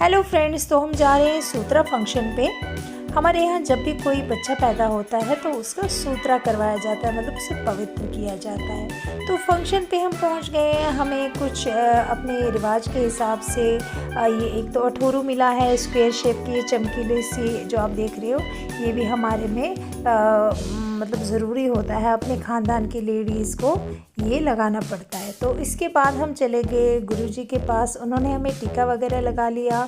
Hello friends, तो हम जा रहे हैं सूत्रा फंक्शन पे। हमारे यहाँ जब भी कोई बच्चा पैदा होता है तो उसका सूत्रा करवाया जाता है, मतलब उसे पवित्र किया जाता है। तो फंक्शन पे हम पहुँच गए हैं। हमें कुछ अपने रिवाज के हिसाब से ये एक तो अठोरू मिला है, स्क्वायर शेप की, ये चमकीली सी जो आप देख रहे हो, ये भी हमारे में मतलब ज़रूरी होता है। अपने ख़ानदान की लेडीज़ को ये लगाना पड़ता है। तो इसके बाद हम चले गए गुरुजी के पास, उन्होंने हमें टीका वगैरह लगा लिया।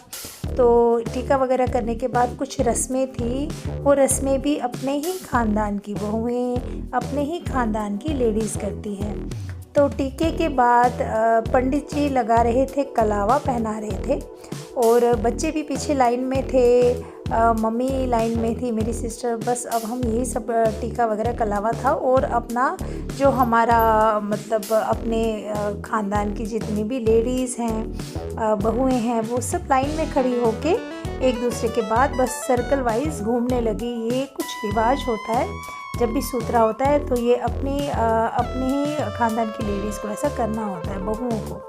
तो टीका वगैरह करने के बाद कुछ रस्में थी, वो रस्में भी अपने ही ख़ानदान की बहुएं, अपने ही ख़ानदान की लेडीज़ करती हैं। तो टीके के बाद पंडित जी लगा रहे थे, कलावा पहना रहे थे, और बच्चे भी पीछे लाइन में थे, मम्मी लाइन में थी, मेरी सिस्टर। बस अब हम यही सब टीका वगैरह कलावा था, और अपना जो हमारा मतलब अपने ख़ानदान की जितनी भी लेडीज़ हैं, बहुएं हैं, वो सब लाइन में खड़ी होके एक दूसरे के बाद बस सर्कल वाइज घूमने लगी। ये कुछ रिवाज होता है, जब भी सूत्रा होता है तो ये अपने ही ख़ानदान की लेडीज़ को ऐसा करना होता है, बहुओं को।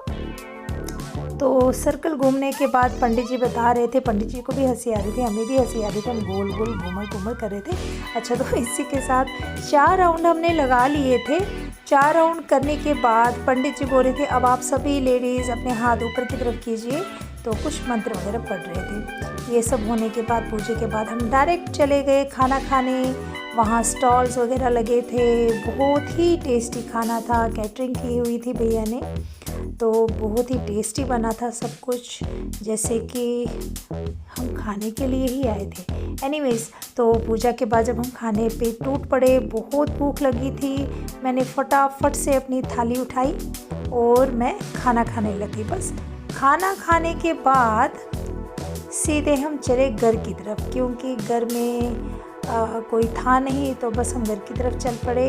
तो सर्कल घूमने के बाद पंडित जी बता रहे थे, पंडित जी को भी हंसी आ रही थी, हमें भी हंसी आ रही थी, हम गोल गोल घूमर कर रहे थे। अच्छा, तो इसी के साथ 4 राउंड हमने लगा लिए थे। 4 राउंड करने के बाद पंडित जी बोल रहे थे, अब आप सभी लेडीज़ अपने हाथ ऊपर की तरफ कीजिए। तो कुछ मंत्र वगैरह पढ़ रहे थे। ये सब होने के बाद, पूजे के बाद, हम डायरेक्ट चले गए खाना खाने। वहाँ स्टॉल्स वगैरह लगे थे, बहुत ही टेस्टी खाना था, कैटरिंग की हुई थी भैया ने, तो बहुत ही टेस्टी बना था सब कुछ, जैसे कि हम खाने के लिए ही आए थे। एनीवेज़, तो पूजा के बाद जब हम खाने पे टूट पड़े, बहुत भूख लगी थी, मैंने फटाफट से अपनी थाली उठाई और मैं खाना खाने लगी। बस खाना खाने के बाद सीधे हम चले घर की तरफ, क्योंकि घर में कोई था नहीं, तो बस हम घर की तरफ चल पड़े।